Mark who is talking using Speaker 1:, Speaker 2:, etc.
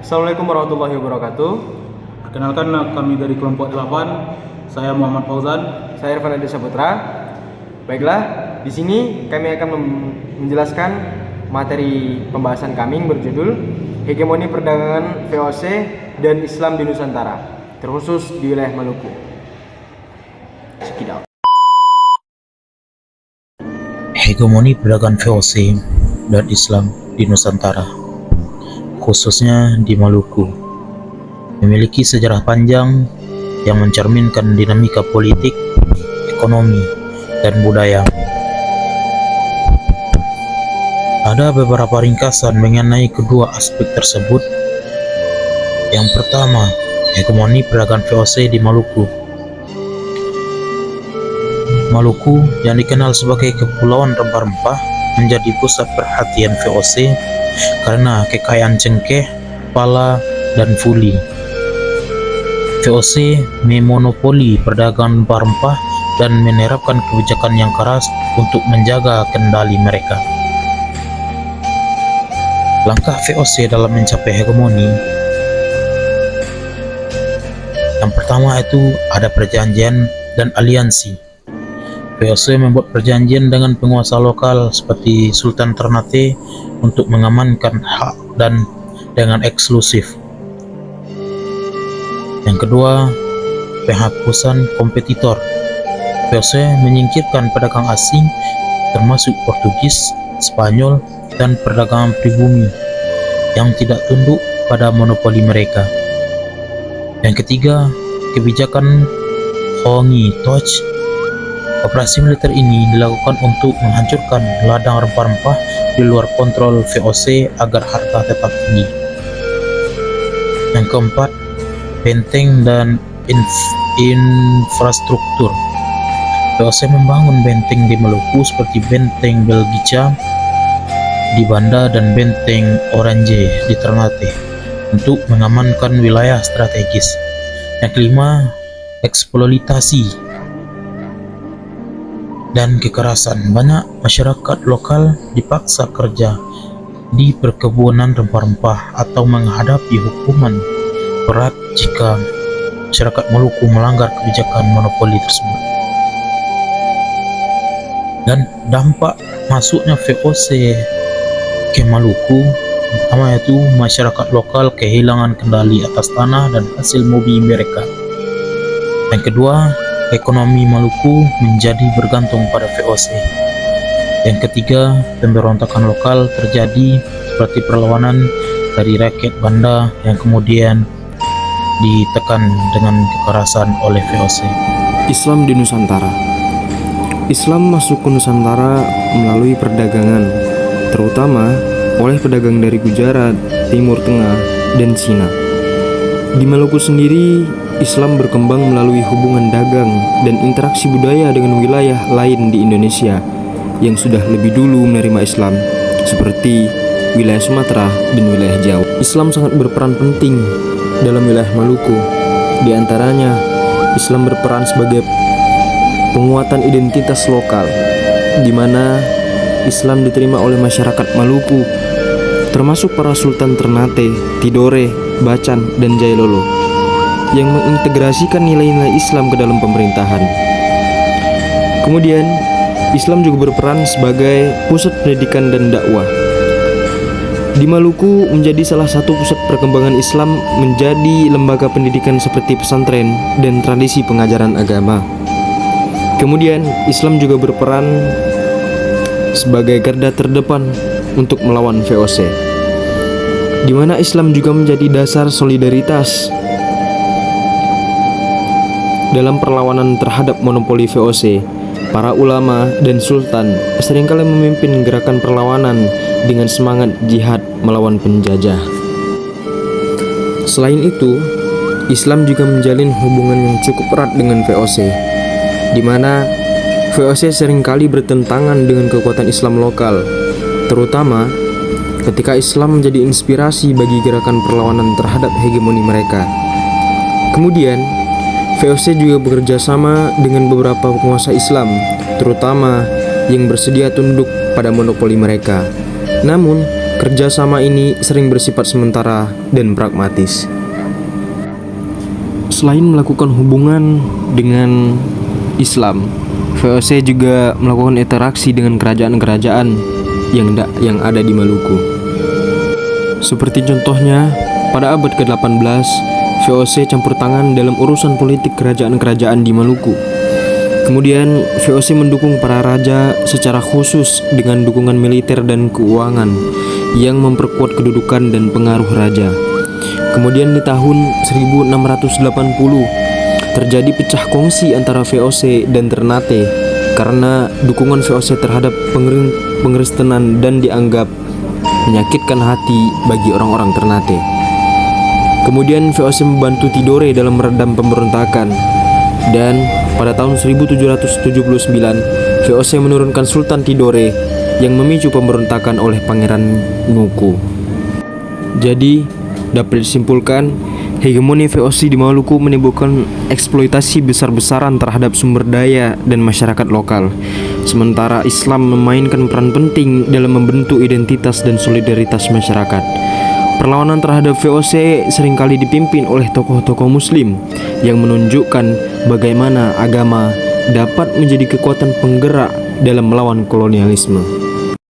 Speaker 1: Assalamualaikum warahmatullahi wabarakatuh.
Speaker 2: Perkenalkan, kami dari kelompok 8. Saya Muhammad Fauzan.
Speaker 1: Saya Irfan Adi Saputra. Baiklah, di sini kami akan menjelaskan materi pembahasan kami berjudul Hegemoni Perdagangan VOC dan Islam di Nusantara, terkhusus di wilayah Maluku. Sekitar.
Speaker 3: Hegemoni perdagangan VOC dan Islam di Nusantara, khususnya di Maluku, memiliki sejarah panjang yang mencerminkan dinamika politik, ekonomi, dan budaya. Ada beberapa ringkasan mengenai kedua aspek tersebut. Yang pertama, hegemoni perdagangan VOC di Maluku. Maluku yang dikenal sebagai Kepulauan Rempah-Rempah menjadi pusat perhatian VOC karena kekayaan cengkeh, pala, dan fuli. VOC memonopoli perdagangan rempah-rempah dan menerapkan kebijakan yang keras untuk menjaga kendali mereka. Langkah VOC dalam mencapai hegemoni, yang pertama itu ada perjanjian dan aliansi. VOC membuat perjanjian dengan penguasa lokal seperti Sultan Ternate untuk mengamankan hak dan dengan eksklusif. Yang kedua, penghapusan kompetitor. VOC menyingkirkan pedagang asing termasuk Portugis, Spanyol, dan perdagangan pribumi yang tidak tunduk pada monopoli mereka. Yang ketiga, kebijakan Hongi Toch. Operasi militer ini dilakukan untuk menghancurkan ladang rempah-rempah di luar kontrol VOC agar harga tetap tinggi. Yang keempat, benteng dan infrastruktur. VOC membangun benteng di Maluku seperti benteng Belgica di Banda dan benteng Orange di Ternate untuk mengamankan wilayah strategis. Yang kelima, eksploitasi dan kekerasan. Banyak masyarakat lokal dipaksa kerja di perkebunan rempah-rempah atau menghadapi hukuman berat jika masyarakat Maluku melanggar kebijakan monopoli tersebut. Dan dampak masuknya VOC ke Maluku, pertama yaitu masyarakat lokal kehilangan kendali atas tanah dan hasil mobi mereka. Yang kedua, ekonomi Maluku menjadi bergantung pada VOC. Yang ketiga, pemberontakan lokal terjadi seperti perlawanan dari rakyat Banda yang kemudian ditekan dengan kekerasan oleh VOC.
Speaker 4: Islam di Nusantara. Islam masuk ke Nusantara melalui perdagangan, terutama oleh pedagang dari Gujarat, Timur Tengah, dan Cina. Di Maluku sendiri, Islam berkembang melalui hubungan dagang dan interaksi budaya dengan wilayah lain di Indonesia yang sudah lebih dulu menerima Islam, seperti wilayah Sumatera dan wilayah Jawa. Islam sangat berperan penting dalam wilayah Maluku. Di antaranya, Islam berperan sebagai penguatan identitas lokal, di mana Islam diterima oleh masyarakat Maluku, termasuk para Sultan Ternate, Tidore, Bacan, dan Jailolo, yang mengintegrasikan nilai-nilai Islam ke dalam pemerintahan. Kemudian, Islam juga berperan sebagai pusat pendidikan dan dakwah. Di Maluku menjadi salah satu pusat perkembangan Islam menjadi lembaga pendidikan seperti pesantren dan tradisi pengajaran agama. Kemudian, Islam juga berperan sebagai garda terdepan untuk melawan VOC, di mana Islam juga menjadi dasar solidaritas dalam perlawanan terhadap monopoli VOC. Para ulama dan sultan seringkali memimpin gerakan perlawanan dengan semangat jihad melawan penjajah. Selain itu, Islam juga menjalin hubungan yang cukup erat dengan VOC, di mana VOC seringkali bertentangan dengan kekuatan Islam lokal, terutama ketika Islam menjadi inspirasi bagi gerakan perlawanan terhadap hegemoni mereka. Kemudian, VOC juga bekerja sama dengan beberapa penguasa Islam, terutama yang bersedia tunduk pada monopoli mereka. Namun, Kerjasama ini sering bersifat sementara dan pragmatis. Selain melakukan hubungan dengan Islam, VOC juga melakukan interaksi dengan kerajaan-kerajaan yang ada di Maluku. Seperti contohnya, pada abad ke-18, VOC campur tangan dalam urusan politik kerajaan-kerajaan di Maluku. Kemudian, VOC mendukung para raja secara khusus dengan dukungan militer dan keuangan yang memperkuat kedudukan dan pengaruh raja. Kemudian di tahun 1680 terjadi pecah kongsi antara VOC dan Ternate karena dukungan VOC terhadap pengkristenan dan dianggap menyakitkan hati bagi orang-orang Ternate. Kemudian VOC membantu Tidore dalam meredam pemberontakan, dan pada tahun 1779 VOC menurunkan Sultan Tidore yang memicu pemberontakan oleh Pangeran Nuku. Jadi, dapat disimpulkan, hegemoni VOC di Maluku menimbulkan eksploitasi besar-besaran terhadap sumber daya dan masyarakat lokal. Sementara Islam memainkan peran penting dalam membentuk identitas dan solidaritas masyarakat. Perlawanan terhadap VOC seringkali dipimpin oleh tokoh-tokoh Muslim yang menunjukkan bagaimana agama dapat menjadi kekuatan penggerak dalam melawan kolonialisme.